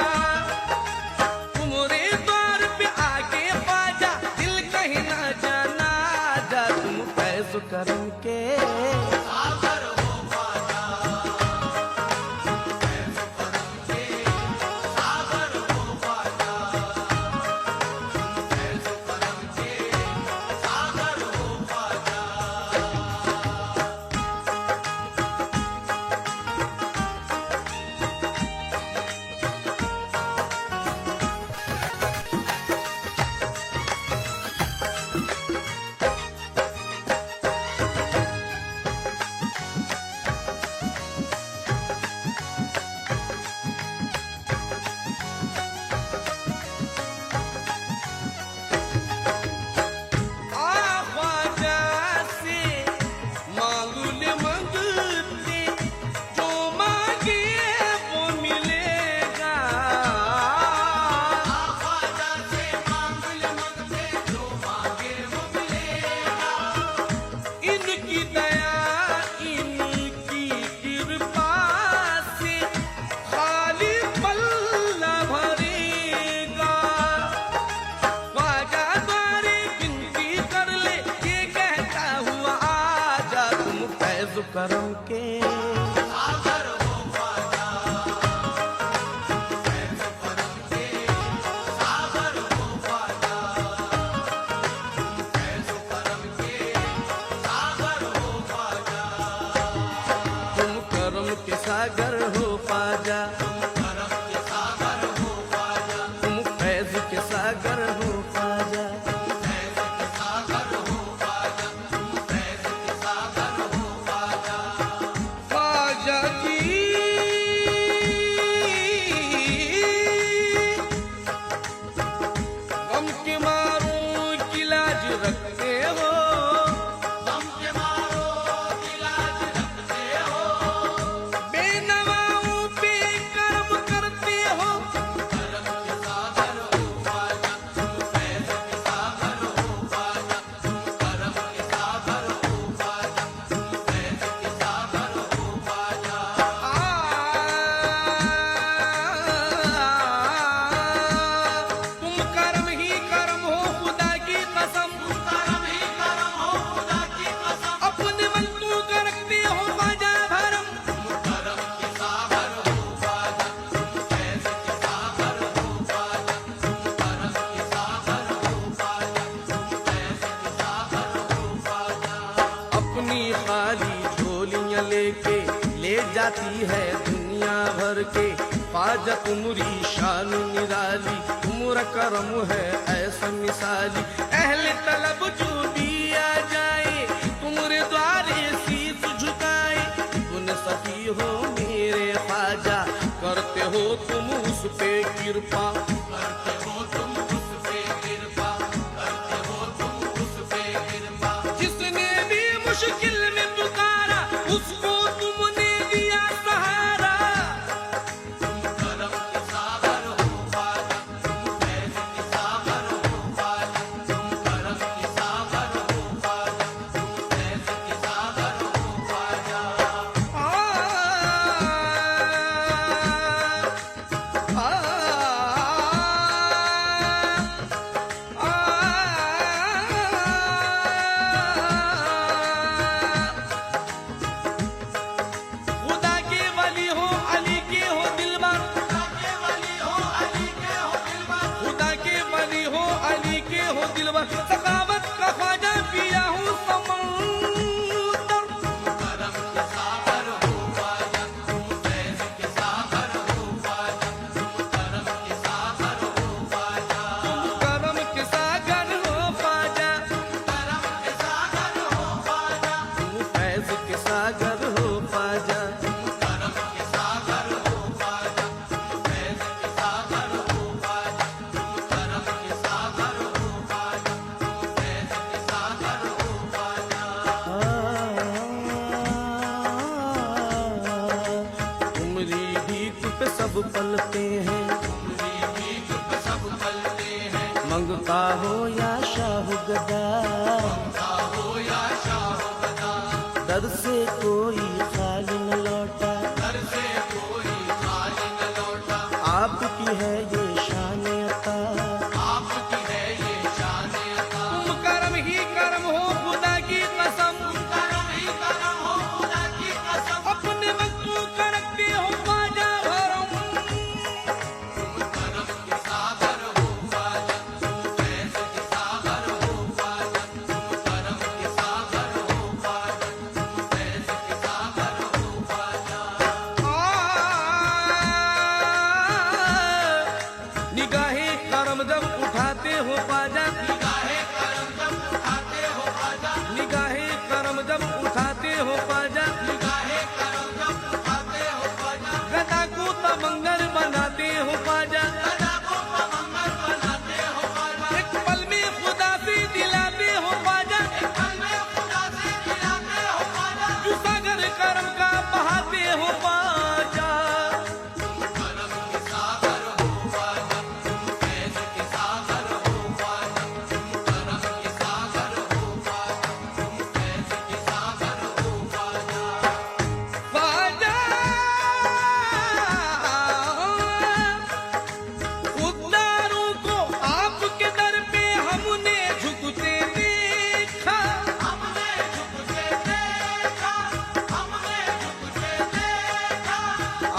B: तुम्हारे द्वार पे आके ख्वाजा, दिल कहीं ना जाना जा। तुम
A: फैज़ करम के
B: ख्वाजा से मांगने मंगते, जो मांगे वो मिलेगा। ख्वाजा से मांगने मंगते, जो मांगे वो मिलेगा। इनकी दया इनकी कृपा से खाली पल्ला भरेगा। ख्वाजा द्वारे गिनती कर ले, ये कहता हुआ आजा। तुम
A: फैज़ करम के तुम करम के सागर हो ख्वाजा, तुम फैज़ के सागर हो ख्वाजा।
B: ख्वाजा जी गम के मारों की लाज रखते हो। बेनवाओं पे कर्म करते हो। तुम कर्म ही कर्म हो खुदा की कसम। अपने मन तू करते हो ख्वाजा भरम।
A: अपनी खाली झोलियां लेके ले जाती है दुनिया भर के। ख्वाजा तुमरी शान निराली, तुमरा करम है ऐसा मिसाली।
B: अहले तलब जो भी आ जाए, तुमरे द्वारे शीश झुकाए।
A: तुम सखी हो मेरे ख्वाजा, करते हो तुम उस पे कृपा।
B: जिसने भी मुश्किल में पुकारा, उसको तुमने दिया सहारा। आ, आ,
C: हो या शाह गदा, दर से कोई खाली न लौटा, आपकी है ये शान अता।
B: तुम करम ही करम हो खुदा की कसम, अपने वक्त करते हो बाजा भरम। निगाहे करम जब उठाते हो बाजा, निगाहे करम जब उठाते हो बाजा, गदा को तमंगर बनाते हो बाजा, एक पल में खुदा से दिलाते हो बाजा, जो सागर करम का बहाते हो बाजा। बाजा खुदारों को आपके दर पे हमने झुकते देखा,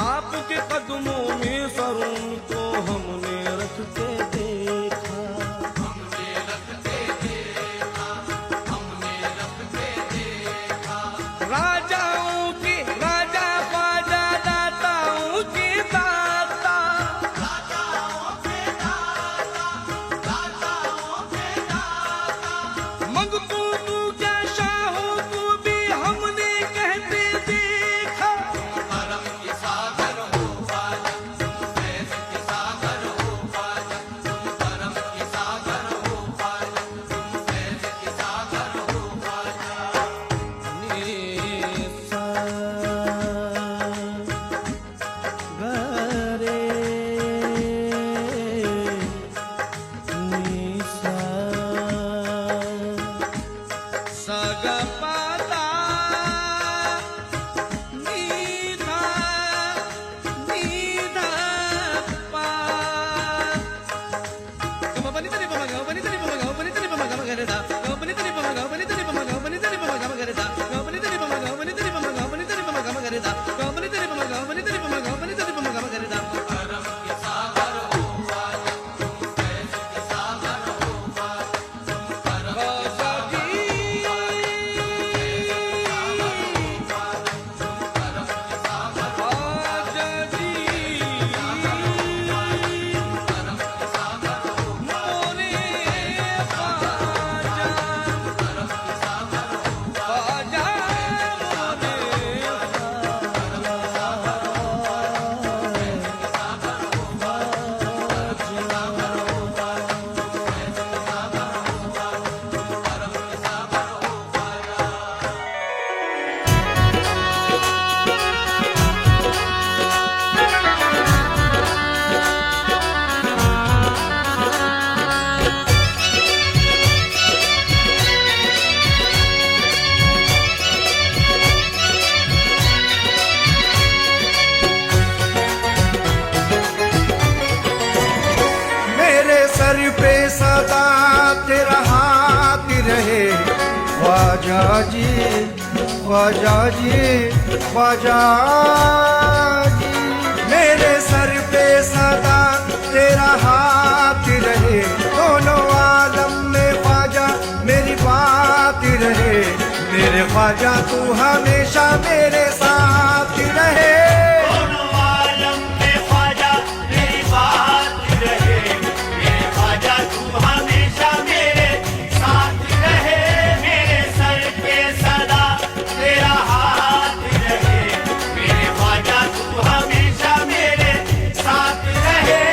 B: आपके कदमों में सरों को हमने रखते देखा। राजाओं के राजा ख्वाजा, दाताओं के दाता, मगतूमों क्या शाहों को भी हमने कहते देखा।
C: निसा गरे निसा
B: सगा पाता नीधा नीधा पा कम बनी तनी पमा गाओ बनी तनी पमा गाओ बनी तनी पमा गाओ करे दा गाओ बनी तनी पमा गाओ बनी तनी पमा गाओ बनी तनी पमा गाओ करे दा गाओ बनी तनी पमा गाओ बनी तनी पमा गाओ बनी तनी पमा गाओ करे दा गाओ बनी तनी पमा गाओ बनी तनी पमा गाओ बनी तनी पमा गाओ करे दा। बाजा जी बाजा जी मोरे बाजा बाजा
A: मेरे सर पे सदा तेरा हाथ रहे ख्वाजा जी, ख्वाजा जी, ख्वाजा जी। मेरे सर पे सदा तेरा हाथ रहे, दोनों आलम में ख्वाजा मेरी बात रहे। मेरे ख्वाजा तू हमेशा मेरे साथ रहे।
D: दोनों आलम में ख्वाजा मेरी बात रहे, मेरे ख्वाजा तू हमेशा मेरे साथ रहे। मेरे सर पे सदा तेरा हाथ रहे, मेरे ख्वाजा तू हमेशा मेरे साथ रहे।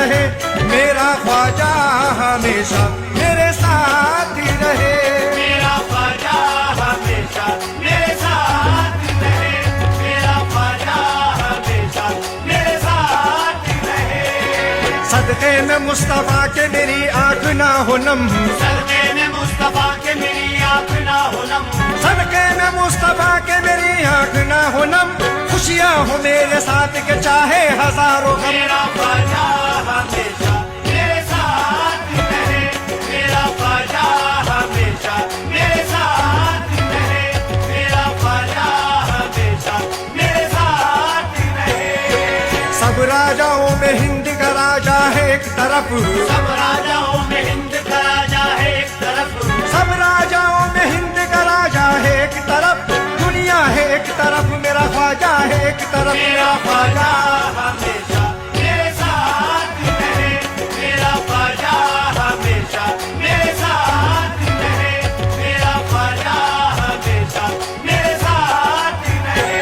A: रहे मेरा ख्वाजा हमेशा मेरे साथ ही रहे
D: मेरा ख्वाजा हमेशा मेरे साथ रहे मेरा ख्वाजा हमेशा मेरे साथ रहे
A: सदके में मुस्तफा के मेरी आंख ना हो नम
D: सदके में मुस्तफा के मेरी आंख ना हो नम
A: सदके में मुस्तफा के मेरी आंख ना हो नम खुशियां हो मेरे साथ के चाहे हजारों गम
D: मेरा ख्वाजा हमेशा मेरे साथ रहे मेरा ख्वाजा हमेशा मेरे साथ रहे मेरा ख्वाजा हमेशा मेरे साथ रहे
A: सब राजाओं में हिंद का राजा है एक तरफ
D: सब राजाओं में हिंद का राजा है एक तरफ
A: सब राजाओं में हिंद का राजा है एक तरफ दुनिया है एक तरफ मेरा ख्वाजा है एक तरफ
D: मेरा ख्वाजा हमेशा मेरे साथ रहे मेरा ख्वाजा हमेशा मेरे साथ रहे मेरा ख्वाजा हमेशा मेरे साथ रहे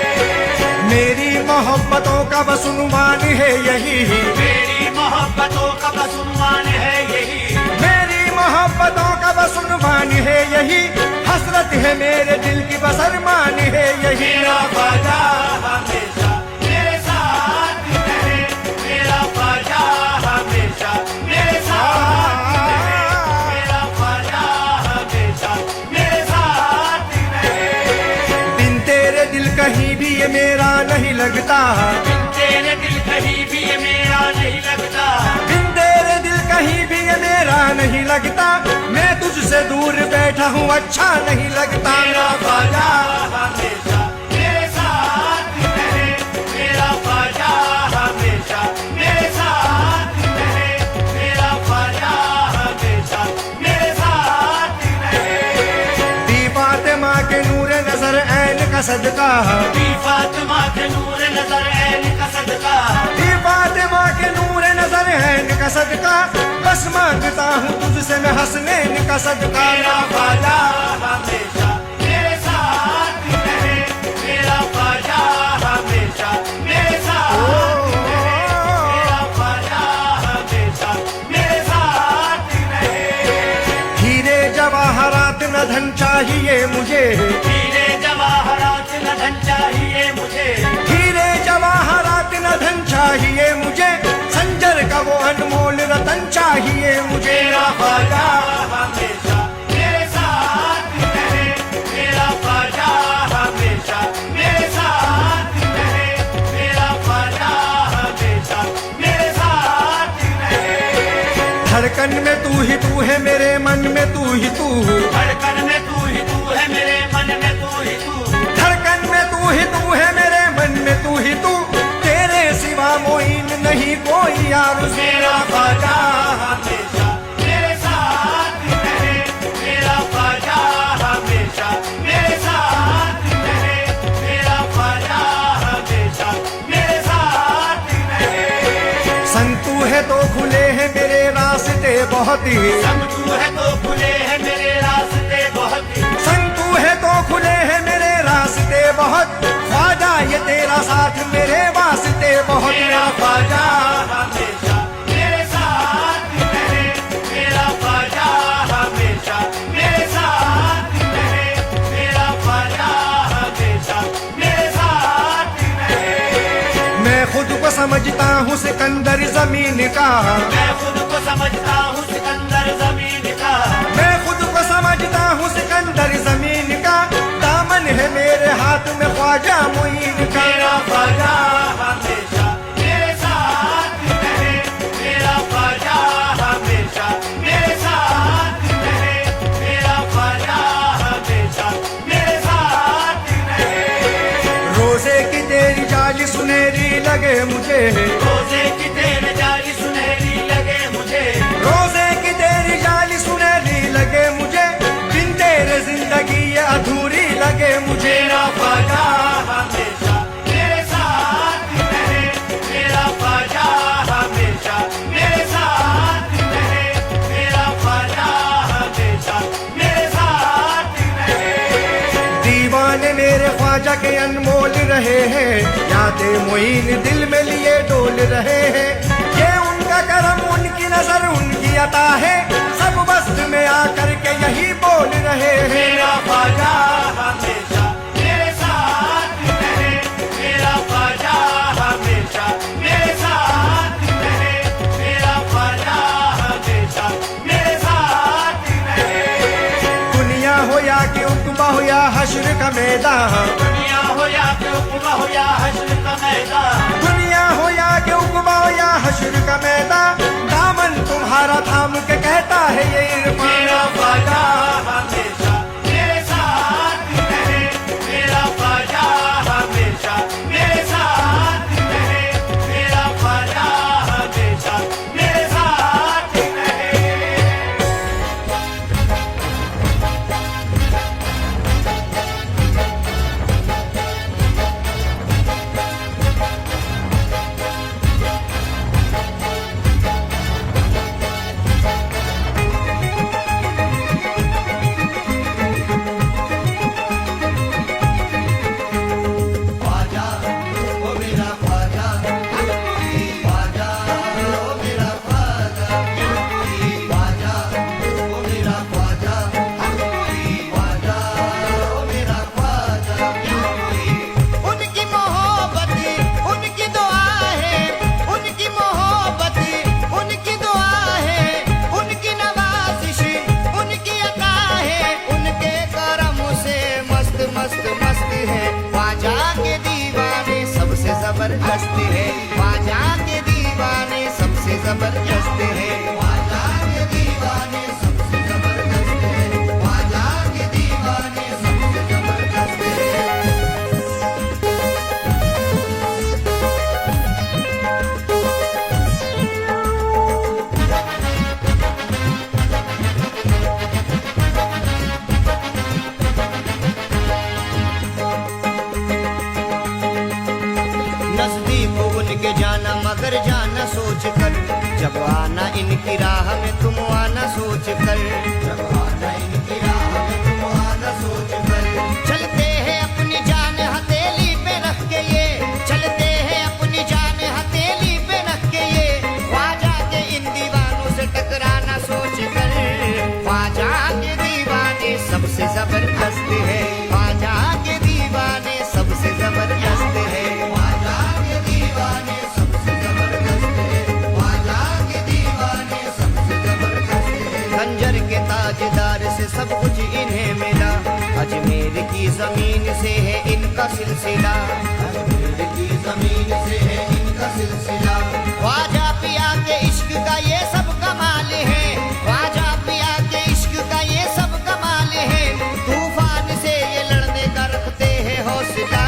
A: मेरी मोहब्बतों का बस उन्वान है यही
D: मेरी मोहब्बतों का बस उन्वान है यही
A: मेरी मोहब्बतों का बस उन्वान है यही हसरत है मेरे दिल की बस अरमान है यही
D: मेरा ख्वाजा हमेशा मेरे साथ रहे मेरा ख्वाजा हमेशा मेरे साथ रहे मेरा ख्वाजा हमेशा मेरे साथ रहे
A: बिन तेरे दिल कहीं भी ये मेरा नहीं लगता
D: तेरे दिल कहीं भी ये मेरा नहीं लगता
A: बिन तेरे दिल कहीं भी ये मेरा नहीं लगता मैं तुझसे दूर बैठा हूँ अच्छा नहीं लगता
D: मेरा ख्वाजा हमेशा मेरे साथ रहे मेरा ख्वाजा हमेशा मेरे साथ रहे मेरा ख्वाजा हमेशा मेरे साथ रहे
A: दी फातिमा के नूर नजर ऐन का सदका
D: दी फातिमा के नूर नजर ऐन का सदका
A: दी फातिमा के नूर नजर ऐन का सदका बस मांगता हूँ तुझसे मैं हसनैन का सदका
D: मेरा ख्वाजा हमेशा मेरे साथ रहे मेरा ख्वाजा हमेशा मेरे साथ रहे मेरा ख्वाजा हमेशा मेरे साथ रहे
A: हीरे जवाहरात न धन चाहिए मुझे
D: हीरे जवाहरात न धन चाहिए मुझे
A: हीरे जवाहरात न धन चाहिए मुझे संजर का वो अनमोल रतन चाहिए मुझे
D: मेरा ख्वाजा हमेशा मेरे साथ रहे मेरा ख्वाजा हमेशा मेरे साथ रहे मेरा ख्वाजा हमेशा मेरे साथ रहे
A: धड़कन में तू है मेरे मन में तू ही तू
D: धड़कन में तू है मेरे मन में तू ही तू
A: धड़कन में तू है मेरे मन में तू ही तू तेरे सिवा मोइन नहीं कोई यार
D: मेरा ख्वाजा हमेशा मेरे साथ रहे मेरा ख्वाजा हमेशा मेरे साथ रहे मेरा ख्वाजा हमेशा मेरे साथ रहे
A: संग तू है तो खुले हैं मेरे रास्ते बहुत ही
D: संग तू है तो खुले हैं मेरे रास्ते बहुत
A: संग तू है तो खुले हैं मेरे रास्ते बहुत ख्वाजा ये तेरा साथ मेरे वास्ते बहुत
D: मेरा ख्वाजा हमेशा मेरे साथ रहे मेरा ख्वाजा हमेशा मेरे साथ रहे मेरा ख्वाजा हमेशा मेरे साथ रहे
A: मैं खुद को समझता हूँ सिकंदर जमीन का
D: मैं खुद को समझता हूँ सिकंदर जमीन का
A: मैं खुद को समझता हूँ सिकंदर जमीन का दामन है मेरे हाथ में ख्वाजा मुईन का
D: मेरा ख्वाजा हमेशा मेरे साथ रहे मेरा ख्वाजा हमेशा मेरे साथ रहे मेरा ख्वाजा हमेशा मेरे साथ रहे
A: रोजे की तेरी जाली सुनहरी लगे मुझे
D: रोजे की तेरे जाली सुनहरी लगे मुझे
A: रोजे की तेरी जाली सुनहरी लगे मुझे बिन तेरे जिंदगी ये अधूरी लगे मुझे
D: मेरा ख्वाजा हमेशा मेरे साथ रहे मेरा ख्वाजा हमेशा मेरे साथ रहे मेरा ख्वाजा हमेशा मेरे साथ रहे
A: दीवाने मेरे ख्वाजा के अनमोल रहे हैं यादें मोइन दिल में लिए डोल रहे हैं ये उनका करम नजर उनकी अता है, सब वस्त में आकर के यही बोल रहे हैं।
D: मेरा ख्वाजा हमेशा मेरे साथ रहे, मेरा ख्वाजा हमेशा मेरे साथ रहे, मेरा ख्वाजा हमेशा मेरे साथ रहे।
A: दुनिया हो या कि उकबा हो या हश्र का मैदान,
D: दुनिया हो या कि उक़बा हो या हश्र का मैदान,
A: दुनिया हो या कि उकबा हो या हश्र का मैदान, दामन तुम्हारा थाम के कहता है ये इरफान।
D: मेरा ख्वाजा हमेशा मेरे साथ रहे, मेरा ख्वाजा हमेशा मेरे साथ रहे, मेरा ख्वाजा हमेशा मेरे साथ रहे।
A: ख्वाजा ओ मेरा ख्वाजा, ख्वाजा ओ मेरा ख्वाजा, ख्वाजा ओ मेरा ख्वाजा, ख्वाजा ओ मेरा ख्वाजा। उनकी मोहब्बत उनकी दुआ है, उनकी मोहब्बत उनकी दुआ है, उनकी नवाजिश उनकी अता है, उनके करम से मस्त मस्त मस्त है। ख्वाजा के दीवाने सबसे जबरदस्त है, ख्वाजा के दीवाने सबसे जबरदस्त है, ख्वाजा के दीवाने सबसे जबरदस्त है, ख्वाजा के दीवाने सबसे जबरदस्त है। नजदीक उनके जाना मगर जाना सोच कर, जब आना इनकी राह में तुम आना सोच कर, जब आना इनकी राह में तुम आना सोच कर। चलते हैं अपनी जान हथेली पे रख के ये, चलते हैं अपनी जान हथेली पे रख के ये, ख्वाजा के इन दीवानों से टकराना सोच कर। ख्वाजा के दीवाने सबसे जबरदस्त है, ख्वाजा के दीवाने सबसे जबरदस्त है, ख्वाजा के दीवाने सबसे जबरदस्त है, ख्वाजा के दीवाने सबसे जबरदस्त है। खंजर के ताजदार से सब कुछ इन्हें मिला, अजमेर की जमीन से है इनका सिलसिला, अजमेर की जमीन से है इनका सिलसिला। ख्वाजा पिया के इश्क का ये सब कमाल है, ख्वाजा पिया के इश्क का ये सब कमाल है, तूफान से ये लड़ने का रखते हैं हौसला।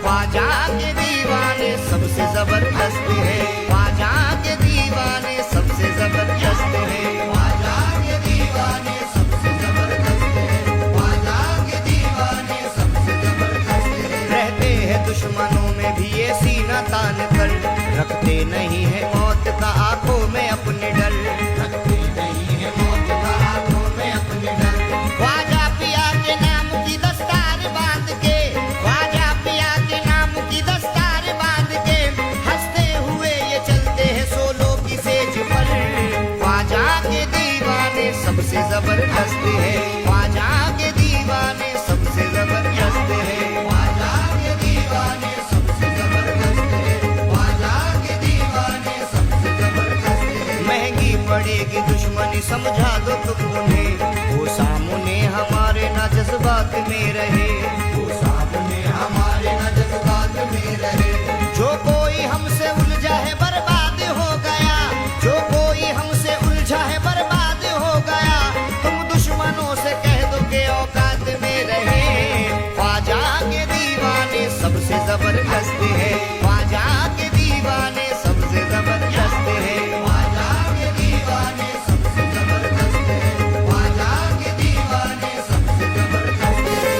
A: ख्वाजा के दीवाने सबसे जबरदस्त है, ख्वाजा के दीवाने सबसे जबरदस्त है, ख्वाजा के दीवाने सबसे जबरदस्त है, ख्वाजा के दीवाने सबसे जबरदस्त है। रहते हैं दुश्मनों में भी ये सीना तान कर, रखते नहीं है मौत का आंखों में अपने डर, रखते नहीं है मौत का आंखों में अपने डर। ख्वाजा पिया के नाम की दस्तार बांध के, ख्वाजा पिया के नाम की दस्तार बांध के, हंसते हुए ये चलते हैं सोलो की सेज पर। ख्वाजा के दीवाने सबसे जबरदस्त है, ख्वाजा के दीवाने सबसे जबरदस्त है, ख्वाजा के दीवाने सबसे जबरदस्त है, ख्वाजा के दीवाने सबसे जबरदस्त है। महंगी पड़ेगी दुश्मनी समझा दो तुम उन्हें, वो सामने हमारे ना जज्बात में रहे, वो सामने हमारे ना जज्बात में रहे। जो कोई हमसे उलझा है बर्बाद हो गया, जो कोई हमसे उलझा है बर्बाद हो गया, तुम दुश्मनों से कह दो के औकात में रहे। ख्वाजा के दीवाने सबसे जबरदस्त है, ख्वाजा के दीवाने सबसे जबरदस्त है, ख्वाजा के दीवाने सबसे जबरदस्त है, ख्वाजा के दीवाने सबसे जबरदस्त है।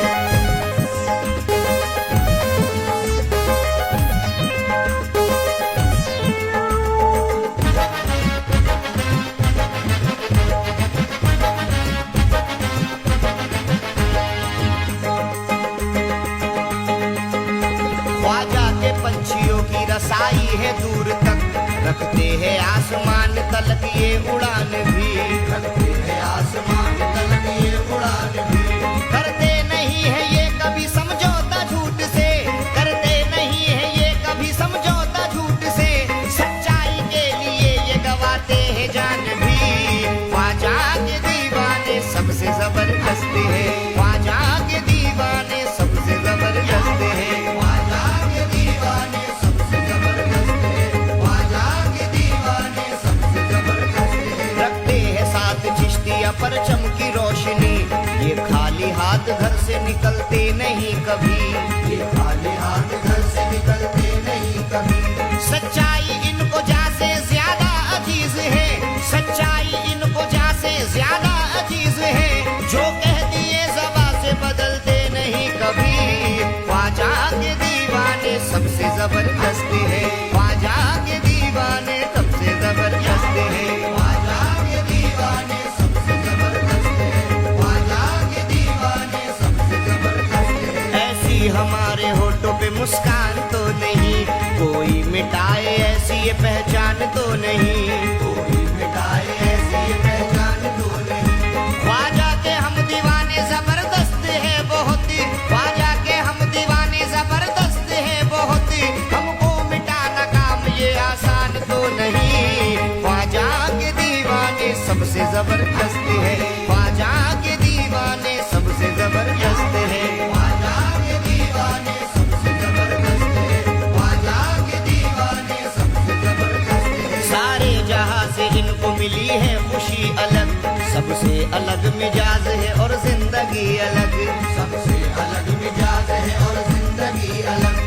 A: ख्वाजा के पंछियों की रसाई है दूर तक, रखते हैं आसमान तलक ये उड़ान भी, रखते हैं आसमान तलक ये उड़ान भी। करते नहीं है ये कभी समझौता झूठ से, करते नहीं है ये कभी समझौता झूठ से, सच्चाई के लिए ये गवाते हैं जान भी। ख्वाजा के दीवाने सबसे जबरदस्त है, ख्वाजा के दीवाने सबसे जबरदस्त है, ख्वाजा के दीवाने सबसे जबरदस्त है, ख्वाजा के दीवाने सबसे जबरदस्त है। रखते हैं साथ चिश्तिया परचम की रोशनी, ये खाली हाथ घर से निकलते नहीं कभी, ये खाली हाथ घर से निकलते नहीं कभी। सच्चाई इनको जासे ज्यादा अजीज है, सच्चाई इनको जासे ज्यादा अजीज है, जो कह दिए ज़बां से बदलते नहीं कभी। ख्वाजा के दीवाने सबसे जबरदस्त है, ख्वाजा के दीवाने सबसे जबरदस्त है, ख्वाजा के दीवाने सबसे जबरदस्त है, ख्वाजा के दीवाने सबसे जबरदस्त है। ऐसी हमारे होठों पे मुस्कान तो नहीं, कोई मिटाए ऐसी ये पहचान तो नहीं, कोई मिटाए ऐसी ये पहचान तो नहीं। ख्वाजा के हम दीवाने जबरदस्त है बहुत, ख्वाजा के हम दीवाने जबरदस्त है बहुत, हमको मिटाना काम ये आसान तो नहीं। ख्वाजा के दीवाने सबसे जबरदस्त है, ख्वाजा के दीवाने सबसे जबरदस्त है, ख्वाजा के दीवाने सबसे जबरदस्त है, ख्वाजा के दीवाने सबसे जबरदस्त है। सारे जहां से इनको मिली है खुशी अलग, सबसे अलग मिजाज है और जिंदगी अलग, सबसे अलग मिजाज है और जिंदगी अलग।